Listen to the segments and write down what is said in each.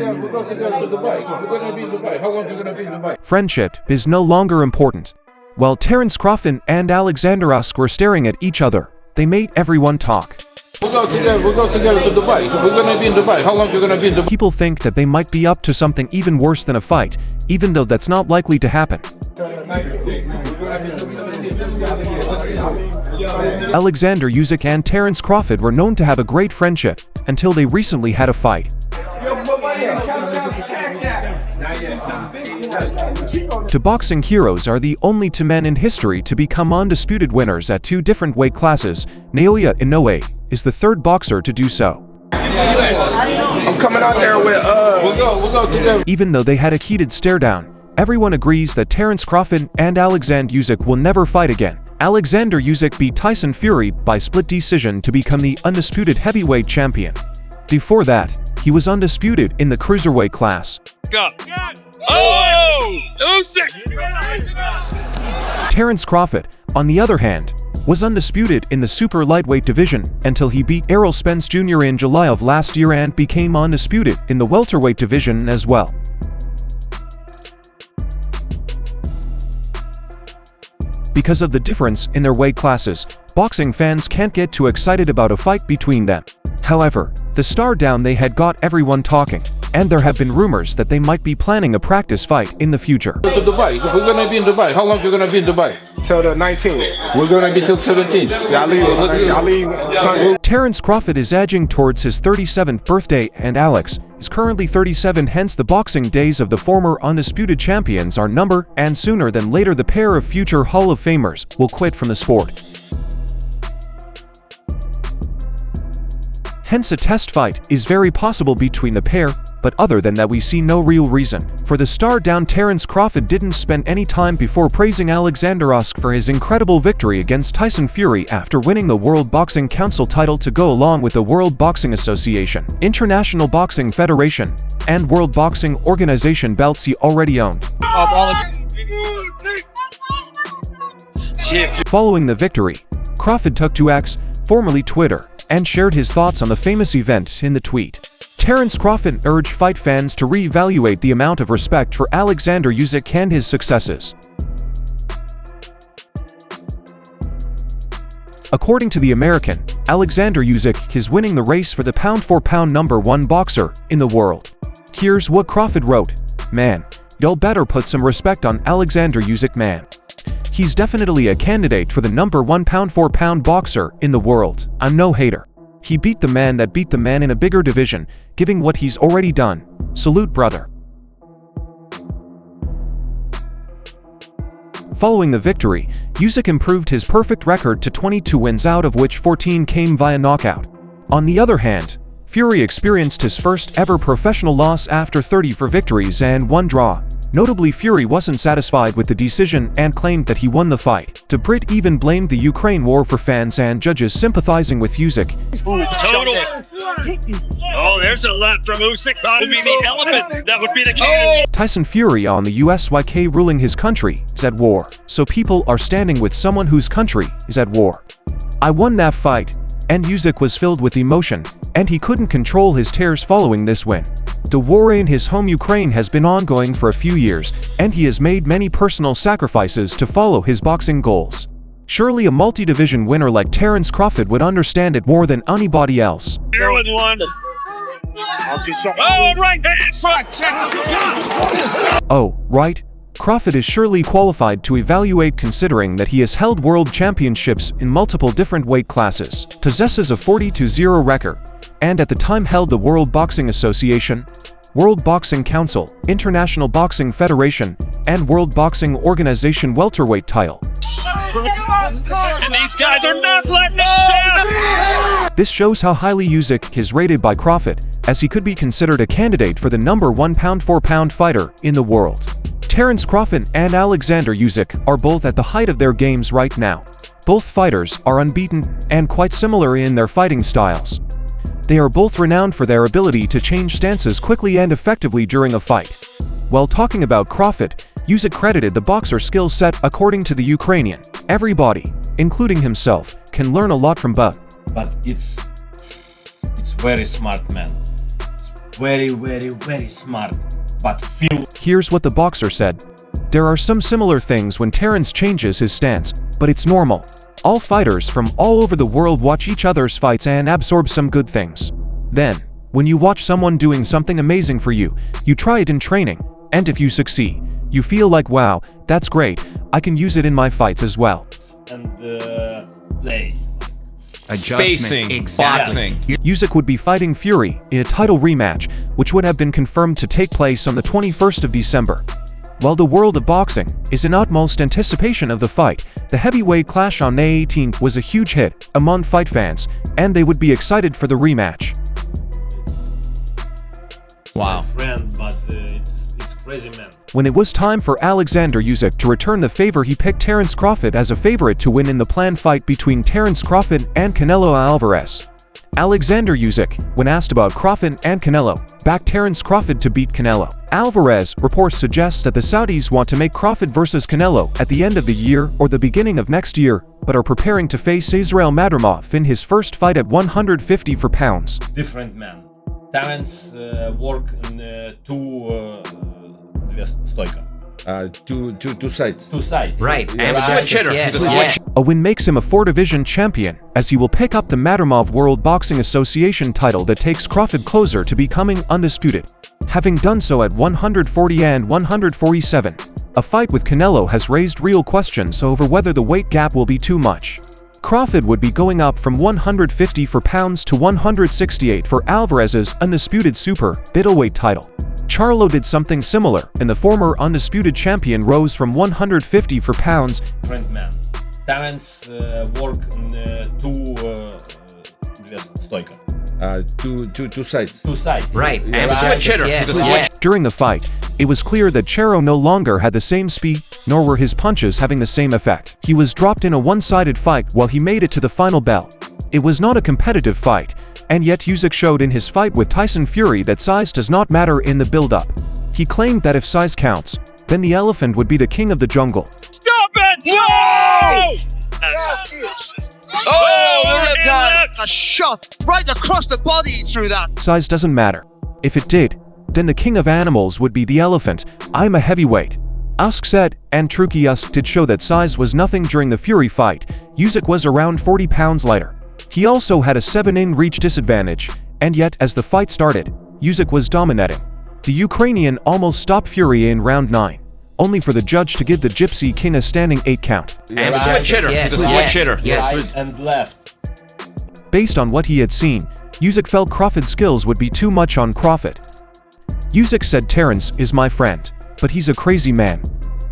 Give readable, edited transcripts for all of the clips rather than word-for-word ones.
Yeah, we're going to go to Dubai. We're going to be in Dubai. How long are you going to be in Dubai? Friendship is no longer important. While Terence Crawford and Oleksandr Usyk were staring at each other, they made everyone talk. We'll go together to Dubai. We're going to be in Dubai. How long are you going to be in Dubai? People think that they might be up to something even worse than a fight, even though that's not likely to happen. Oleksandr Usyk and Terence Crawford were known to have a great friendship, until they recently had a fight. The boxing heroes are the only two men in history to become undisputed winners at two different weight classes. Naoya Inoue is the third boxer to do so. I'm coming out there with We'll go together. Even though they had a heated stare-down, everyone agrees that Terence Crawford and Oleksandr Usyk will never fight again. Oleksandr Usyk beat Tyson Fury by split decision to become the undisputed heavyweight champion. Before that, he was undisputed in the cruiserweight class. Go. Oh! Usyk! Terence Crawford, on the other hand, was undisputed in the super lightweight division until he beat Errol Spence Jr. in July of last year and became undisputed in the welterweight division as well. Because of the difference in their weight classes, boxing fans can't get too excited about a fight between them. However, the stare down they had got everyone talking, and there have been rumors that they might be planning a practice fight in the future. To Dubai. We're going to be in Dubai. How long are you going to be in Dubai? till the 19th. We're going to be till 17. Yeah, I leave Sunday. Terence Crawford is edging towards his 37th birthday, and Alex is currently 37, hence the boxing days of the former undisputed champions are numbered, and sooner than later the pair of future Hall of Famers will quit from the sport. Hence a test fight is very possible between the pair, but other than that we see no real reason. For the stare down, Terence Crawford didn't spend any time before praising Oleksandr Usyk for his incredible victory against Tyson Fury after winning the World Boxing Council title to go along with the World Boxing Association, International Boxing Federation, and World Boxing Organization belts he already owned. Following the victory, Crawford took to X, formerly Twitter, and shared his thoughts on the famous event in the tweet. Terence Crawford urged fight fans to re-evaluate the amount of respect for Oleksandr Usyk and his successes. According to The American, Oleksandr Usyk is winning the race for the pound-for-pound #1 boxer in the world. Here's what Crawford wrote: "Man, y'all better put some respect on Oleksandr Usyk, man. He's definitely a candidate for the #1 pound-for-pound boxer in the world. I'm no hater. He beat the man that beat the man in a bigger division, giving what he's already done. Salute, brother." Following the victory, Usyk improved his perfect record to 22 wins, out of which 14 came via knockout. On the other hand, Fury experienced his first ever professional loss after 34 victories and 1 draw. Notably, Fury wasn't satisfied with the decision and claimed that he won the fight. The Brit even blamed the Ukraine war for fans and judges sympathizing with Usyk. Total. Oh, there's a left from Usyk. That would be the elephant. That would be the king. Tyson Fury on the USYK ruling his country is at war, so people are standing with someone whose country is at war. I won that fight, and Usyk was filled with emotion, and he couldn't control his tears following this win. The war in his home Ukraine has been ongoing for a few years, and he has made many personal sacrifices to follow his boxing goals. Surely a multi-division winner like Terence Crawford would understand it more than anybody else. Here with one. Oh, right hand. Oh, right. Crawford is surely qualified to evaluate, considering that he has held world championships in multiple different weight classes, possesses a 40-0 record, and at the time held the World Boxing Association, World Boxing Council, International Boxing Federation, and World Boxing Organization welterweight title. And these guys are not letting us down! This shows how highly Usyk is rated by Crawford, as he could be considered a candidate for the #1 pound-for-pound fighter in the world. Terence Crawford and Oleksandr Usyk are both at the height of their games right now. Both fighters are unbeaten and quite similar in their fighting styles. They are both renowned for their ability to change stances quickly and effectively during a fight. While talking about Crawford, Usyk credited the boxer's skill set. According to the Ukrainian, everybody, including himself, can learn a lot from But it's very smart man. very smart, but few. Here's what the boxer said. There are some similar things when Terence changes his stance, but it's normal. All fighters from all over the world watch each other's fights and absorb some good things. Then, when you watch someone doing something amazing for you, you try it in training, and if you succeed, you feel like, wow, that's great, I can use it in my fights as well. And place. Adjustment, exactly. Usyk would be fighting Fury in a title rematch, which would have been confirmed to take place on the 21st of December. While the world of boxing is in utmost anticipation of the fight, the heavyweight clash on May 18th was a huge hit among fight fans, and they would be excited for the rematch. Wow. Friend, but it's crazy, man. When it was time for Oleksandr Usyk to return the favor, he picked Terence Crawford as a favorite to win in the planned fight between Terence Crawford and Canelo Alvarez. Oleksandr Usyk, when asked about Crawford and Canelo, backed Terence Crawford to beat Canelo. Alvarez reports suggest that the Saudis want to make Crawford versus Canelo at the end of the year or the beginning of next year, but are preparing to face Israel Madrimov in his first fight at 150 pounds. Different man. Terence work in two sides. Two sides. Right, and a switch hitter. Yes. Yes. A win makes him a 4-division champion, as he will pick up the Madrimov World Boxing Association title that takes Crawford closer to becoming undisputed. Having done so at 140 and 147, a fight with Canelo has raised real questions over whether the weight gap will be too much. Crawford would be going up from 150 pounds to 168 for Alvarez's undisputed super middleweight title. Charlo did something similar, and the former undisputed champion rose from 150 pounds. Different man. Terence work in Two sides. two sides. Right, and a switch hitter. Yes. During the fight, it was clear that Charlo no longer had the same speed, nor were his punches having the same effect. He was dropped in a one-sided fight while he made it to the final bell. It was not a competitive fight, and yet Usyk showed in his fight with Tyson Fury that size does not matter in the build-up. He claimed that if size counts, then the elephant would be the king of the jungle. Stop it! No! A shot right across the body through that. Size doesn't matter. If it did, then the king of animals would be the elephant. I'm a heavyweight. Usyk said, and Truki Usyk did show that size was nothing during the Fury fight. Usyk was around 40 pounds lighter. He also had a 7-in reach disadvantage, and yet as the fight started, Usyk was dominating. The Ukrainian almost stopped Fury in round 9, only for the judge to give the Gypsy King a standing 8 count. And a switch hitter. Yes. He's a switch hitter. Right and left. Based on what he had seen, Usyk felt Crawford's skills would be too much on Crawford. Usyk said, Terence is my friend, but he's a crazy man.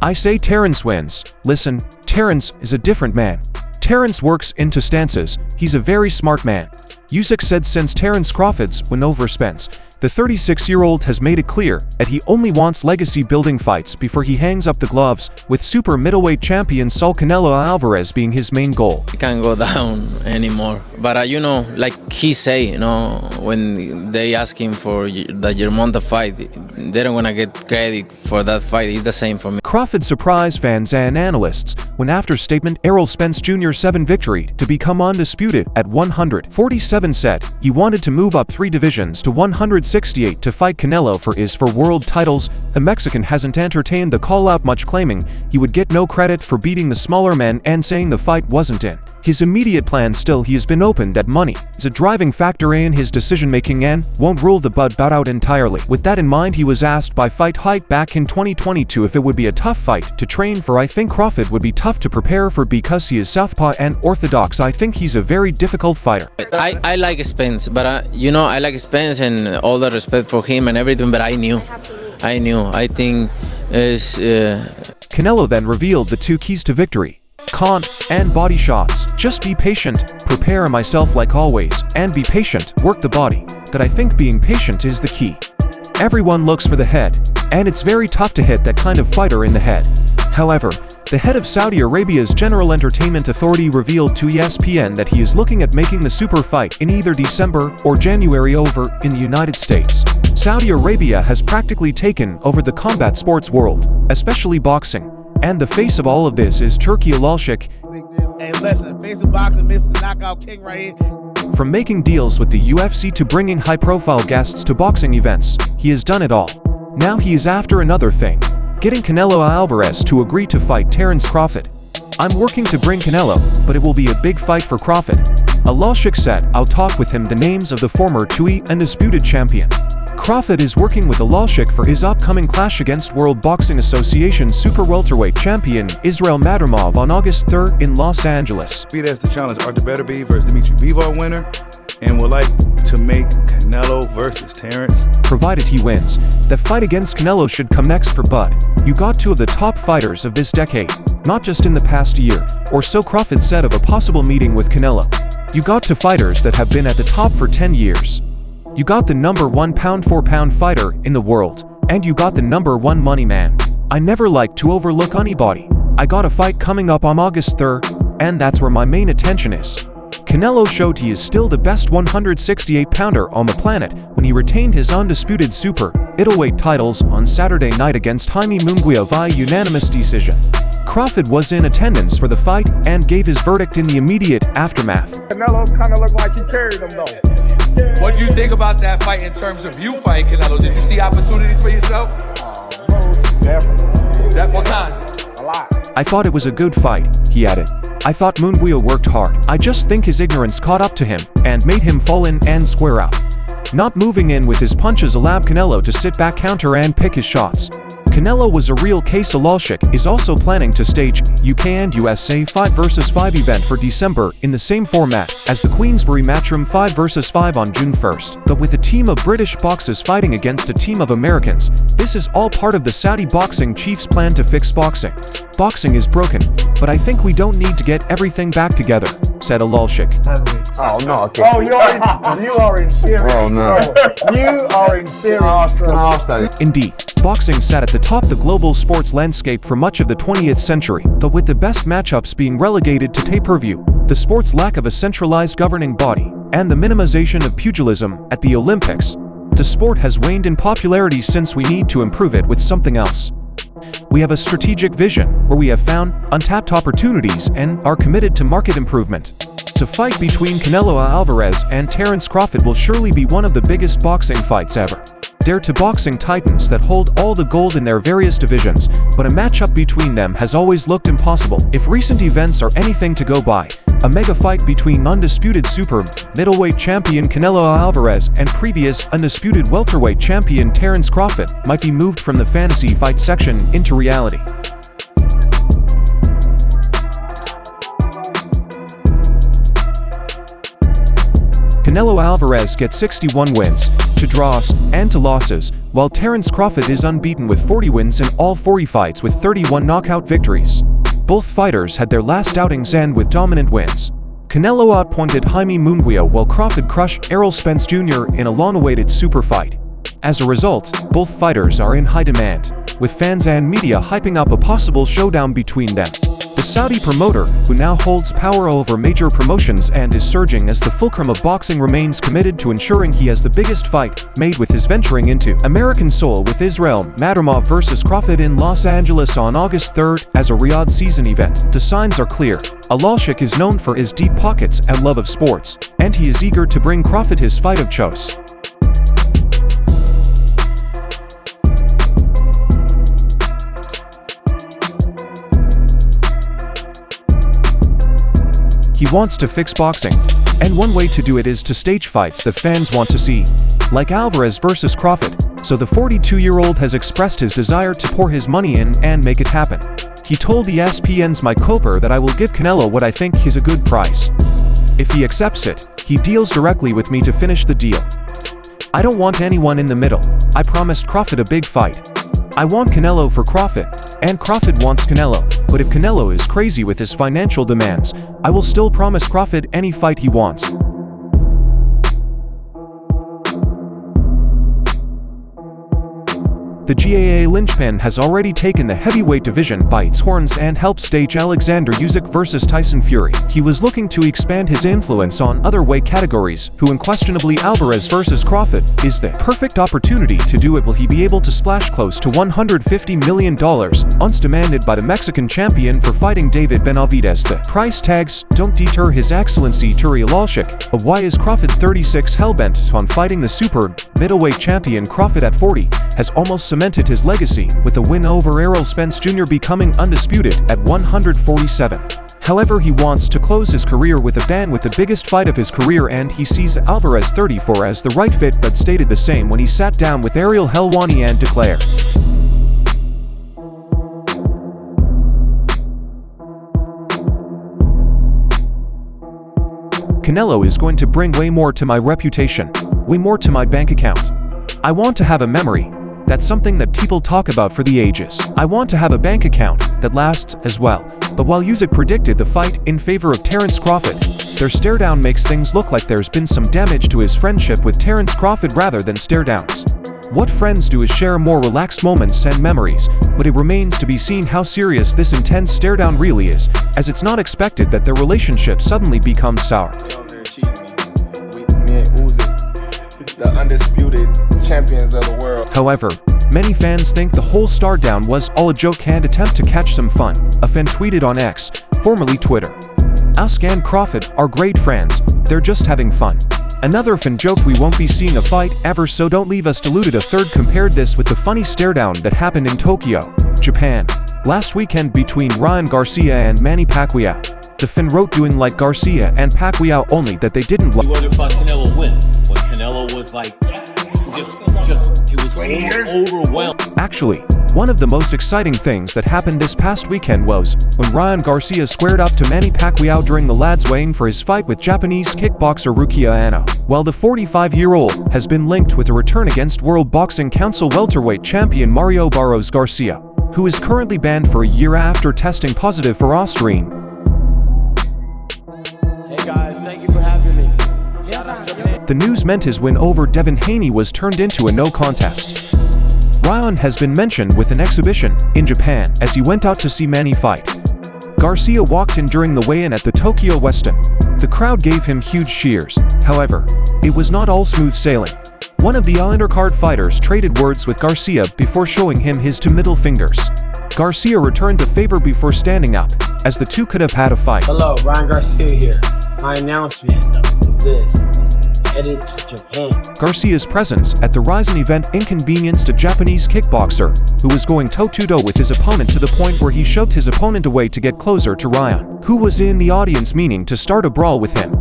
I say Terence wins. Listen, Terence is a different man. Terence works into stances, he's a very smart man. Usyk said since Terence Crawford's win over Spence, the 36-year-old has made it clear that he only wants legacy-building fights before he hangs up the gloves, with super middleweight champion Saul Canelo Alvarez being his main goal. He can't go down anymore. But you know, like he say, you know, when they ask him for the Germonta fight, they don't wanna get credit for that fight. It's the same for me. Crawford surprised fans and analysts when, after statement Errol Spence Jr. 7 victory to become undisputed at 147, said he wanted to move up 3 divisions to 168 to fight Canelo for world titles. The Mexican hasn't entertained the call-out much, claiming he would get no credit for beating the smaller man and saying the fight wasn't in his immediate plan. Still, he has been open that money is a driving factor in his decision-making and won't rule the bout out entirely. With that in mind, he was asked by Fight Hype back in 2022 if it would be a tough fight to train for. I think Crawford would be tough to prepare for because he is southpaw and orthodox. I think he's a very difficult fighter. I like Spence, but you know, I like Spence and all the respect for him and everything, but I knew. I think is Canelo then revealed the 2 keys to victory: con and body shots. Just be patient, prepare myself like always, and be patient, work the body. But I think being patient is the key. Everyone looks for the head, and it's very tough to hit that kind of fighter in the head. However, the head of Saudi Arabia's General Entertainment Authority revealed to ESPN that he is looking at making the super fight in either December or January over in the United States. Saudi Arabia has practically taken over the combat sports world, especially boxing, and the face of all of this is Turki Usyk. Hey, listen, face of boxing, Mr. Knockout King right here. From making deals with the UFC to bringing high-profile guests to boxing events, he has done it all. Now he is after another thing, getting Canelo Alvarez to agree to fight Terence Crawford. I'm working to bring Canelo, but it will be a big fight for Crawford. Oleksandr said, I'll talk with him the names of the former two-time undisputed champion. Crawford is working with Oleksandr for his upcoming clash against World Boxing Association super welterweight champion Israel Madrimov on August 3rd in Los Angeles. Beat as the challenge Arthur Beterbiev versus Dimitri Bivol winner, and would like to make Canelo versus Terence. Provided he wins, the fight against Canelo should come next for Bud. You got two of the top fighters of this decade, not just in the past year, or so Crawford said of a possible meeting with Canelo. You got two fighters that have been at the top for 10 years. You got the #1 pound-for-pound fighter in the world, and you got the #1 money man. I never like to overlook anybody. I got a fight coming up on August 3rd, and that's where my main attention is. Canelo showed he is still the best 168-pounder on the planet when he retained his undisputed super middleweight titles on Saturday night against Jaime Munguia via unanimous decision. Crawford was in attendance for the fight and gave his verdict in the immediate aftermath. Canelo kind of looked like he carried him though. What do you think about that fight in terms of you fighting Canelo? Did you see opportunities for yourself? Definitely. That what kind? A lot. I thought it was a good fight, he added. I thought Munguia worked hard. I just think his ignorance caught up to him and made him fall in and square out. Not moving in with his punches allowed Canelo to sit back, counter and pick his shots. Canelo was a real case. Usyk is also planning to stage UK and USA 5 vs 5 event for December in the same format as the Queensberry Matchroom 5 vs 5 on June 1st, but with a team of British boxers fighting against a team of Americans. This is all part of the Saudi boxing chief's plan to fix boxing. Boxing is broken, but I think we don't need to get everything back together, said Usyk. Oh no! Okay. Oh, you are in serious. Oh no! You are in serious. Indeed, boxing sat at the top of the global sports landscape for much of the 20th century, but with the best matchups being relegated to pay-per-view, the sport's lack of a centralized governing body, and the minimization of pugilism at the Olympics, the sport has waned in popularity since we need to improve it with something else. We have a strategic vision where we have found untapped opportunities and are committed to market improvement. The fight between Canelo Alvarez and Terence Crawford will surely be one of the biggest boxing fights ever. They're two boxing titans that hold all the gold in their various divisions, but a matchup between them has always looked impossible. If recent events are anything to go by, a mega fight between undisputed super middleweight champion Canelo Alvarez and previous undisputed welterweight champion Terence Crawford might be moved from the fantasy fight section into reality. Canelo Alvarez gets 61 wins, 2 draws, and 2 losses, while Terence Crawford is unbeaten with 40 wins in all 40 fights with 31 knockout victories. Both fighters had their last outings end with dominant wins. Canelo outpointed Jaime Munguia while Crawford crushed Errol Spence Jr. in a long-awaited super fight. As a result, both fighters are in high demand, with fans and media hyping up a possible showdown between them. The Saudi promoter, who now holds power over major promotions and is surging as the fulcrum of boxing, remains committed to ensuring he has the biggest fight made with his venturing into American soil with Israel Madrimov vs Crawford in Los Angeles on August 3rd as a Riyadh season event. The signs are clear. Usyk is known for his deep pockets and love of sports, and he is eager to bring Crawford his fight of choice. He wants to fix boxing, and one way to do it is to stage fights that fans want to see, like Alvarez vs Crawford, so the 42-year-old has expressed his desire to pour his money in and make it happen. He told ESPN's Mike Coper that I will give Canelo what I think is a good price. If he accepts it, he deals directly with me to finish the deal. I don't want anyone in the middle. I promised Crawford a big fight. I want Canelo for Crawford, and Crawford wants Canelo, but if Canelo is crazy with his financial demands, I will still promise Crawford any fight he wants. The GAA linchpin has already taken the heavyweight division by its horns and helped stage Oleksandr Usyk versus Tyson Fury. He was looking to expand his influence on other weight categories, who unquestionably Alvarez versus Crawford is the perfect opportunity to do it. Will he be able to splash close to $150 million, once demanded by the Mexican champion for fighting David Benavidez? The price tags don't deter His Excellency Terence Crawford, but why is Crawford 36 hellbent on fighting the super middleweight champion? Crawford at 40 has almost cemented his legacy, with a win over Errol Spence Jr. becoming undisputed at 147. However, he wants to close his career with a ban with the biggest fight of his career, and he sees Alvarez 34 as the right fit, but stated the same when he sat down with Ariel Helwani and declared, "Canelo is going to bring way more to my reputation, way more to my bank account. I want to have a memory. That's something that people talk about for the ages. I want to have a bank account that lasts as well." But while Usyk predicted the fight in favor of Terence Crawford, their staredown makes things look like there's been some damage to his friendship with Terence Crawford rather than staredowns. What friends do is share more relaxed moments and memories, but it remains to be seen how serious this intense staredown really is, as it's not expected that their relationship suddenly becomes sour. Me and Usyk, the undisputed champions of the world. However, many fans think the whole staredown was all a joke and attempt to catch some fun. A fan tweeted on X, formerly Twitter, "Usyk and Crawford are great friends, they're just having fun." Another fan joked, "We won't be seeing a fight ever, so don't leave us deluded." A third compared this with the funny staredown that happened in Tokyo, Japan, last weekend between Ryan Garcia and Manny Pacquiao. The fan wrote, "Doing like Garcia and Pacquiao, only that they didn't like." What if Canelo win? When Canelo was like, it was overwhelmed. Actually, one of the most exciting things that happened this past weekend was when Ryan Garcia squared up to Manny Pacquiao during the lads weighing for his fight with Japanese kickboxer Rukia Ano. While the 45-year-old has been linked with a return against World Boxing Council welterweight champion Mario Barros Garcia, who is currently banned for a year after testing positive for Osterine. Hey guys, thank you for having me. Shout out Japan. The news meant his win over Devin Haney was turned into a no contest. Ryan has been mentioned with an exhibition in Japan as he went out to see Manny fight. Garcia walked in during the weigh-in at the Tokyo Westin. The crowd gave him huge cheers. However, it was not all smooth sailing. One of the undercard fighters traded words with Garcia before showing him his two middle fingers. Garcia returned the favor before standing up, as the two could have had a fight. Hello, Ryan Garcia here. My announcement is this: headed to Japan. Garcia's presence at the Ryzen event inconvenienced a Japanese kickboxer who was going toe-to-toe with his opponent, to the point where he shoved his opponent away to get closer to Ryan, who was in the audience, meaning to start a brawl with him.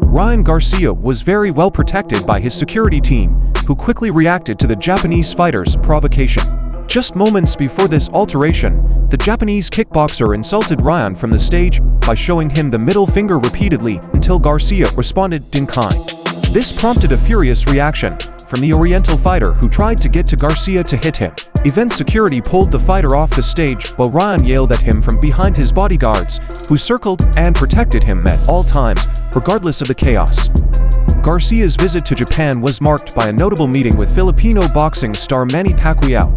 Ryan Garcia was very well protected by his security team, who quickly reacted to the Japanese fighter's provocation. Just moments before this alteration, the Japanese kickboxer insulted Ryan from the stage by showing him the middle finger repeatedly until Garcia responded in kind. This prompted a furious reaction from the Oriental fighter, who tried to get to Garcia to hit him. Event security pulled the fighter off the stage while Ryan yelled at him from behind his bodyguards, who circled and protected him at all times, regardless of the chaos. Garcia's visit to Japan was marked by a notable meeting with Filipino boxing star Manny Pacquiao.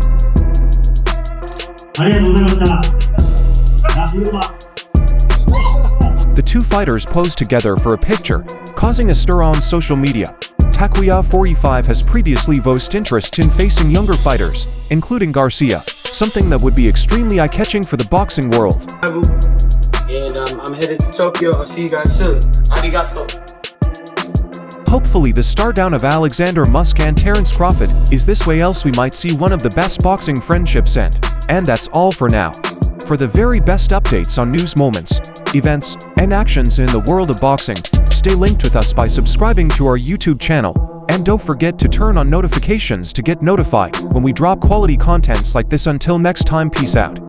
The two fighters posed together for a picture, causing a stir on social media. Pacquiao 45 has previously voiced interest in facing younger fighters, including Garcia, something that would be extremely eye-catching for the boxing world. And I'm headed to Tokyo. I'll see you guys soon. Arigato. Hopefully the staredown of Alexander Usyk and Terence Crawford is this way, else we might see one of the best boxing friendships end. And that's all for now. For the very best updates on news, moments, events, and actions in the world of boxing, stay linked with us by subscribing to our YouTube channel, and don't forget to turn on notifications to get notified when we drop quality contents like this. Until next time, peace out.